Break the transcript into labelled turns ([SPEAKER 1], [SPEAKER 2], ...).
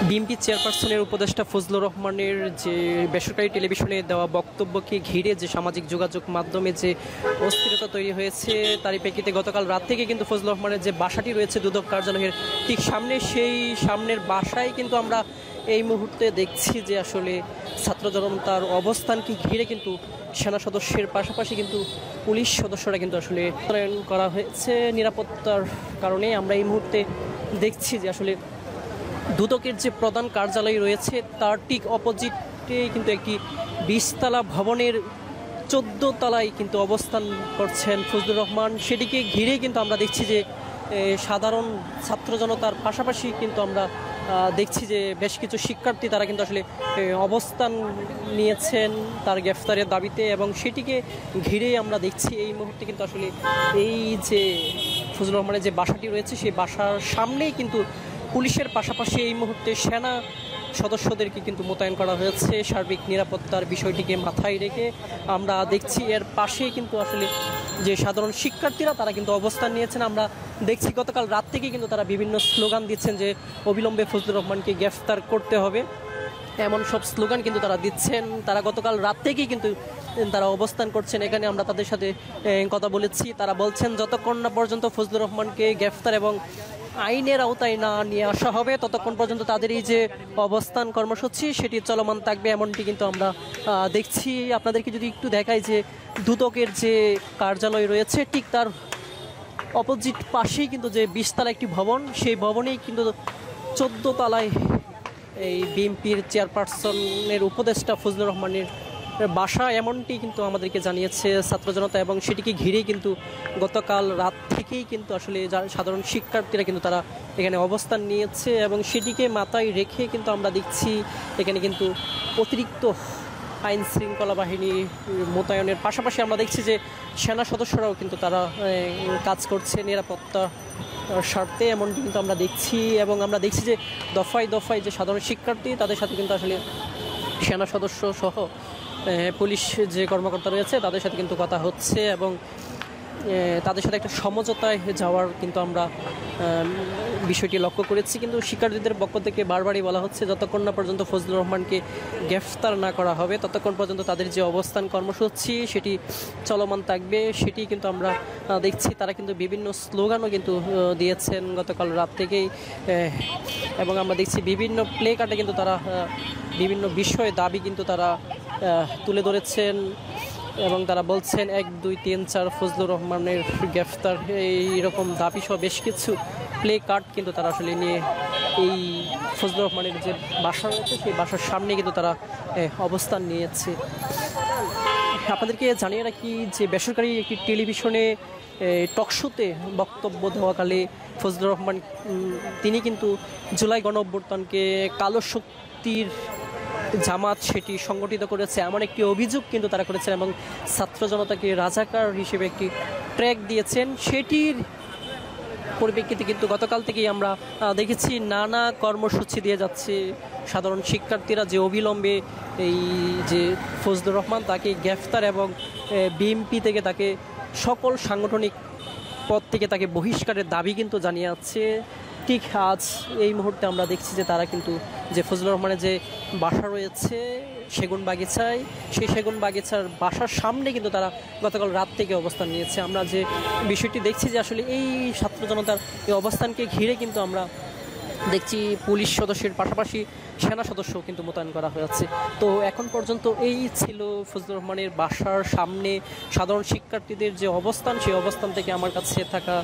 [SPEAKER 1] BNP চেয়ারপারসনের উপদেষ্টা ফজলুর রহমানের যে বেসরকারি টেলিভিশনে দেওয়া বক্তব্যকে ঘিরে যে সামাজিক যোগাযোগ মাধ্যমে যে অস্থিরতা তৈরি হয়েছে তারই প্রেক্ষিতে গতকাল রাত থেকে কিন্তু ফজলুর রহমানের যে বাসাটি রয়েছে দুদক কার্যালয়ের ঠিক সামনে, সেই সামনের বাসায় কিন্তু আমরা এই মুহূর্তে দেখছি যে আসলে ছাত্র জনতার অবস্থানকে ঘিরে কিন্তু সেনা সদস্যের পাশাপাশি কিন্তু পুলিশ সদস্যরা কিন্তু আসলে মোতায়েন করা হয়েছে নিরাপত্তার কারণে। আমরা এই মুহূর্তে দেখছি যে আসলে দুদকের যে প্রধান কার্যালয় রয়েছে তার ঠিক অপোজিটে কিন্তু একটি 20তলা ভবনের 14 তলায় কিন্তু অবস্থান করছেন ফজলুর রহমান। সেটিকে ঘিরে কিন্তু আমরা দেখছি যে সাধারণ ছাত্র জনতার পাশাপাশি কিন্তু আমরা দেখছি যে বেশ কিছু শিক্ষার্থী তারা কিন্তু আসলে অবস্থান নিয়েছেন তার গ্রেফতারের দাবিতে, এবং সেটিকে ঘিরে আমরা দেখছি এই মুহূর্তে কিন্তু আসলে এই যে ফজলুর রহমানের যে বাসাটি রয়েছে সেই বাসার সামনেই কিন্তু পুলিশের পাশাপাশি এই মুহূর্তে সেনা সদস্যদেরকে কিন্তু মোতায়েন করা হয়েছে সার্বিক নিরাপত্তার বিষয়টিকে মাথায় রেখে। আমরা দেখছি এর পাশে কিন্তু আসলে যে সাধারণ শিক্ষার্থীরা তারা কিন্তু অবস্থান নিয়েছেন। আমরা দেখছি গতকাল রাত থেকে কিন্তু তারা বিভিন্ন স্লোগান দিচ্ছেন যে অবিলম্বে ফজলুর রহমানকে গ্রেফতার করতে হবে, এমন সব স্লোগান কিন্তু তারা দিচ্ছেন। তারা গতকাল রাত থেকেই কিন্তু তারা অবস্থান করছেন এখানে। আমরা তাদের সাথে কথা বলেছি, তারা বলছেন যতক্ষণ না পর্যন্ত ফজলুর রহমানকে গ্রেফতার এবং আইনের আওতায় না নিয়ে আসা হবে ততক্ষণ পর্যন্ত তাদের এই যে অবস্থান কর্মসূচি সেটি চলমান থাকবে, এমনটি কিন্তু আমরা দেখছি। আপনাদেরকে যদি একটু দেখাই যে দুদকের যে কার্যালয় রয়েছে ঠিক তার অপোজিট পাশেই কিন্তু যে 20তলা একটি ভবন, সেই ভবনেই কিন্তু 14 তলায় এই বিএনপির চেয়ারপারসনের উপদেষ্টা ফজলুর রহমানের বাসা, এমনটি কিন্তু আমাদেরকে জানিয়েছে ছাত্র জনতা। এবং সেটিকে ঘিরেই কিন্তু গতকাল রাত থেকেই কিন্তু আসলে সাধারণ শিক্ষার্থীরা কিন্তু তারা এখানে অবস্থান নিয়েছে, এবং সেটিকে মাথায় রেখে কিন্তু আমরা দেখছি এখানে কিন্তু অতিরিক্ত আইন শৃঙ্খলা বাহিনী মোতায়েনের পাশাপাশি আমরা দেখছি যে সেনা সদস্যরাও কিন্তু তারা কাজ করছে নিরাপত্তা স্বার্থে, এমনটি কিন্তু আমরা দেখছি। এবং আমরা দেখছি যে দফায় দফায় যে সাধারণ শিক্ষার্থী তাদের সাথে কিন্তু আসলে সেনা সদস্য সহ পুলিশ যে কর্মকর্তা রয়েছে তাদের সাথে কিন্তু কথা হচ্ছে, এবং তাদের সাথে একটা সমঝোতায় যাওয়ার কিন্তু আমরা বিষয়টি লক্ষ্য করেছি। কিন্তু শিক্ষার্থীদের পক্ষ থেকে বারবারই বলা হচ্ছে যতক্ষণ না পর্যন্ত ফজলুর রহমানকে গ্রেফতার না করা হবে ততক্ষণ পর্যন্ত তাদের যে অবস্থান কর্মসূচি সেটি চলমান থাকবে। সেটি কিন্তু আমরা দেখছি তারা কিন্তু বিভিন্ন স্লোগানও কিন্তু দিয়েছেন গতকাল রাত থেকেই, এবং আমরা দেখছি বিভিন্ন প্লে কার্ডে কিন্তু তারা বিভিন্ন বিষয়ে দাবি কিন্তু তারা তুলে ধরেছেন, এবং তারা বলছেন 1, 2, 3, 4 ফজলুর রহমানের গ্রেফতার, এইরকম দাবি সহ বেশ কিছু প্লে কার্ড কিন্তু তারা আসলে নিয়ে এই ফজলুর রহমানের যে বাসা রয়েছে সেই বাসার সামনে কিন্তু তারা অবস্থান নিয়েছে। আপনাদেরকে জানিয়ে রাখি যে বেসরকারি একটি টেলিভিশনে টকশোতে বক্তব্য দেওয়াকালে ফজলুর রহমান তিনি কিন্তু জুলাই গণঅভ্যুত্থানকে কালো শক্তির জামাত সেটি সংগঠিত করেছে এমন একটি অভিযোগ কিন্তু তারা করেছেন, এবং ছাত্র জনতাকে রাজাকার হিসেবে একটি ট্র্যাক দিয়েছেন। সেটির পরিপ্রেক্ষিতে কিন্তু গতকাল থেকেই আমরা দেখেছি নানা কর্মসূচি দিয়ে যাচ্ছে সাধারণ শিক্ষার্থীরা যে অবিলম্বে এই যে ফজলুর রহমান তাকে গ্রেফতার এবং বিএনপি থেকে তাকে সকল সাংগঠনিক পদ থেকে তাকে বহিষ্কারের দাবি কিন্তু জানিয়ে যাচ্ছে। ঠিক আজ এই মুহূর্তে আমরা দেখছি যে তারা কিন্তু যে ফজলুর রহমানের যে বাসা রয়েছে সেগুন বাগিচায়, সেই সেগুন বাগিচার বাসার সামনে কিন্তু তারা গতকাল রাত থেকে অবস্থান নিয়েছে। আমরা যে বিষয়টি দেখছি যে আসলে এই ছাত্র জনতার এই অবস্থানকে ঘিরে কিন্তু আমরা দেখছি পুলিশ সদস্যের পাশাপাশি সেনা সদস্যও কিন্তু মোতায়েন করা হয়েছে। তো এখন পর্যন্ত এই ছিল ফজলুর রহমানের বাসার সামনে সাধারণ শিক্ষার্থীদের যে অবস্থান, সেই অবস্থান থেকে আমার কাছে থাকা